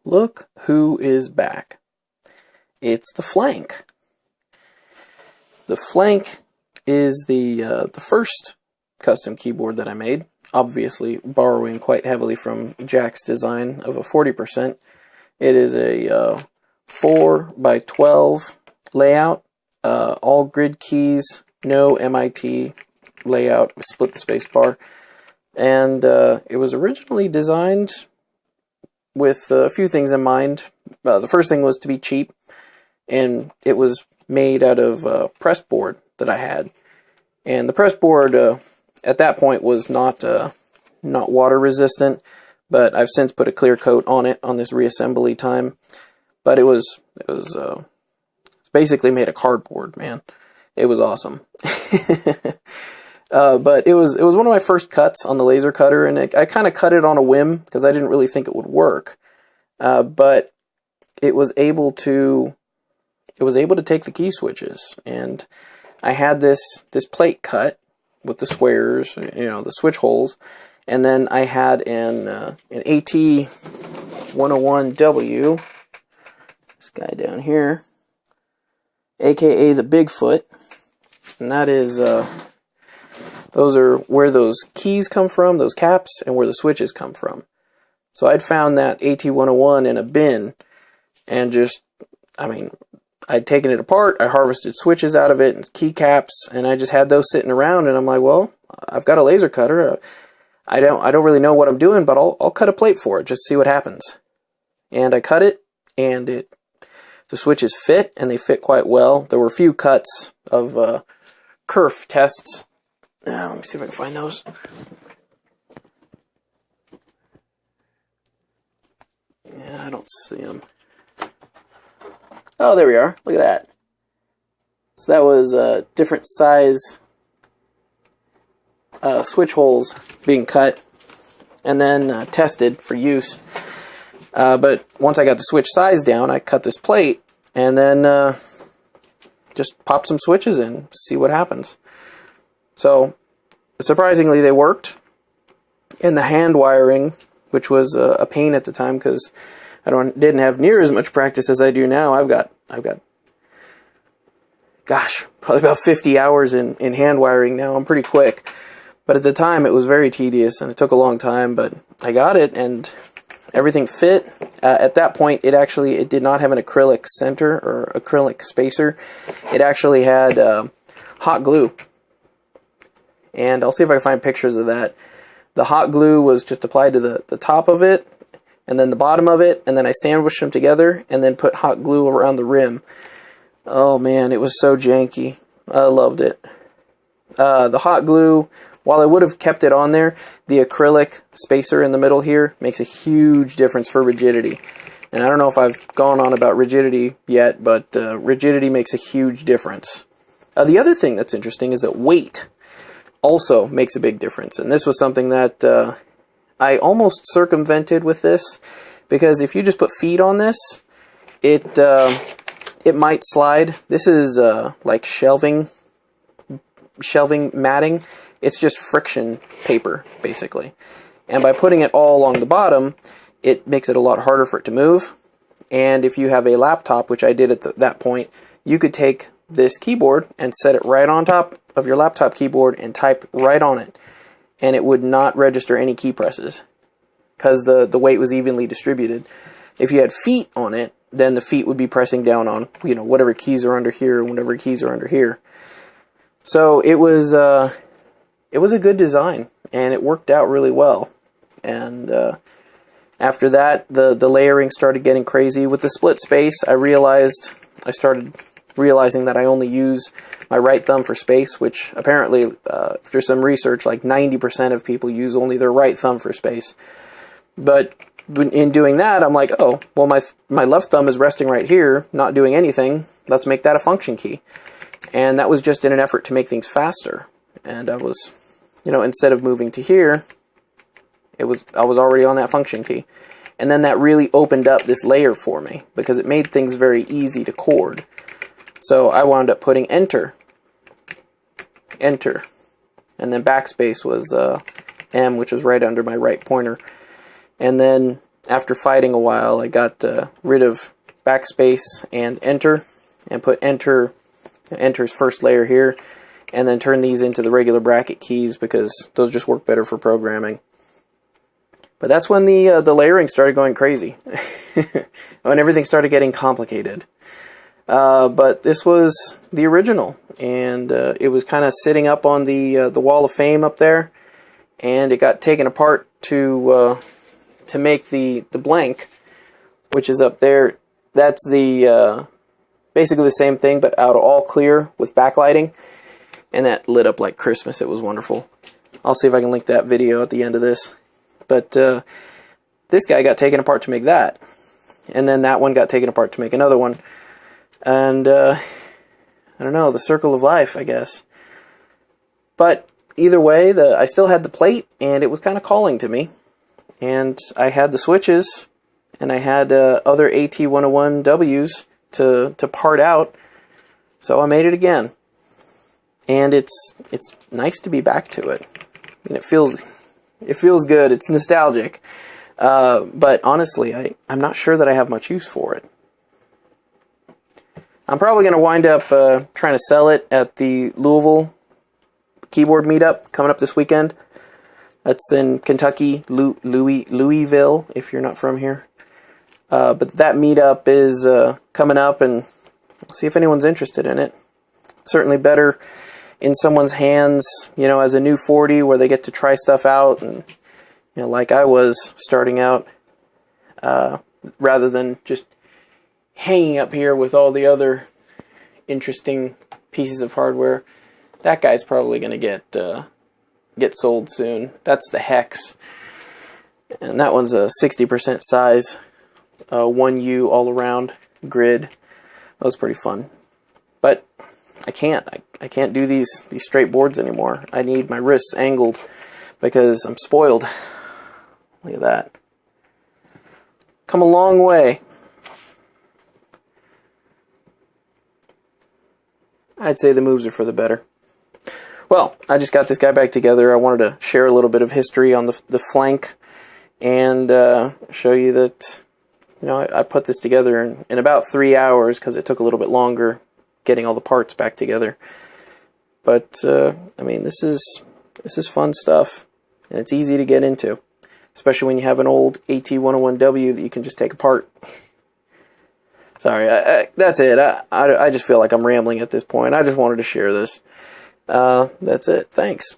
Look who is back. It's the Flanck. The Flanck is the first custom keyboard that I made, obviously borrowing quite heavily from Jack's design of a 40%. It is a 4x12 layout, all grid keys, no MIT layout, we split the space bar, and it was originally designed with a few things in mind. The first thing was to be cheap, and it was made out of press board that I had. And the press board at that point was not water resistant, but I've since put a clear coat on it on this reassembly time. But it was basically made of cardboard, man. It was awesome. But it was one of my first cuts on the laser cutter, and I kind of cut it on a whim because I didn't really think it would work. But it was able to take the key switches, and I had this plate cut with the squares, the switch holes, and then I had an AT101W, this guy down here, aka the Bigfoot, and that is those are where those keys come from, those caps, and where the switches come from. So I'd found that AT101 in a bin, and I'd taken it apart, I harvested switches out of it, and keycaps, and I just had those sitting around, and I'm like, well, I've got a laser cutter, I don't really know what I'm doing, but I'll cut a plate for it, just see what happens. And I cut it, and the switches fit, and they fit quite well. There were a few cuts of kerf tests. Let me see if I can find those. Yeah, I don't see them. Oh, there we are. Look at that. So that was different size switch holes being cut and then tested for use. But once I got the switch size down, I cut this plate and then just popped some switches in, see what happens. So surprisingly, they worked. And the hand wiring, which was a pain at the time because I didn't have near as much practice as I do now. I've got, gosh, probably about 50 hours in hand wiring now. I'm pretty quick. But at the time, it was very tedious, and it took a long time, but I got it, and everything fit. At that point, it did not have an acrylic center or acrylic spacer. It actually had hot glue. And I'll see if I can find pictures of that. The hot glue was just applied to the top of it, and then the bottom of it, and then I sandwiched them together, and then put hot glue around the rim. Oh man, it was so janky. I loved it. The hot glue, while I would have kept it on there, the acrylic spacer in the middle here makes a huge difference for rigidity. And I don't know if I've gone on about rigidity yet, but rigidity makes a huge difference. The other thing that's interesting is that weight also makes a big difference. And this was something that I almost circumvented with this, because if you just put feet on this, it might slide. This is like shelving matting. It's just friction paper, basically. And by putting it all along the bottom, it makes it a lot harder for it to move. And if you have a laptop, which I did at that point, you could take this keyboard and set it right on top of your laptop keyboard and type right on it. And it would not register any key presses because the weight was evenly distributed. If you had feet on it, then the feet would be pressing down on whatever keys are under here and whatever keys are under here. So it was a good design, and it worked out really well. And after that, the layering started getting crazy. With the split space, I started realizing that I only use my right thumb for space, which apparently, after some research, like 90% of people use only their right thumb for space. But in doing that, I'm like, oh, well, my left thumb is resting right here, not doing anything. Let's make that a function key. And that was just in an effort to make things faster. And I was, instead of moving to here, I was already on that function key. And then that really opened up this layer for me, because it made things very easy to chord. So I wound up putting enter, and then backspace was M, which was right under my right pointer. And then after fighting a while, I got rid of backspace and enter, and put enter's first layer here, and then turn these into the regular bracket keys because those just work better for programming. But that's when the layering started going crazy, when everything started getting complicated. But this was the original, and it was kind of sitting up on the wall of fame up there, and it got taken apart to make the blank, which is up there. That's the basically the same thing, but out of all clear with backlighting, and that lit up like Christmas. It was wonderful. I'll see if I can link that video at the end of this. But this guy got taken apart to make that, and then that one got taken apart to make another one, and I don't know, the circle of life, I guess. But either way, I still had the plate, and it was kind of calling to me, and I had the switches, and I had other AT101Ws to part out, so I made it again, and it's nice to be back to it. I mean, it feels good. It's nostalgic. But honestly, I'm not sure that I have much use for it. I'm probably going to wind up trying to sell it at the Louisville keyboard meetup coming up this weekend. That's in Kentucky, Louisville, if you're not from here. But that meetup is coming up, and we'll see if anyone's interested in it. Certainly better in someone's hands, you know, as a new 40, where they get to try stuff out, and you know, like I was starting out, rather than just hanging up here with all the other interesting pieces of hardware. That guy's probably going to get sold soon. That's the Hex, and that one's a 60% size, 1U all around grid. That was pretty fun, but I can't do these straight boards anymore. I need my wrists angled because I'm spoiled. Look at that. Come a long way. I'd say the moves are for the better. Well, I just got this guy back together. I wanted to share a little bit of history on the Flanck, and show you that, you know, I put this together in about 3 hours because it took a little bit longer getting all the parts back together. But I mean, this is fun stuff, and it's easy to get into, especially when you have an old AT101W that you can just take apart. Sorry, that's it. I just feel like I'm rambling at this point. I just wanted to share this. That's it. Thanks.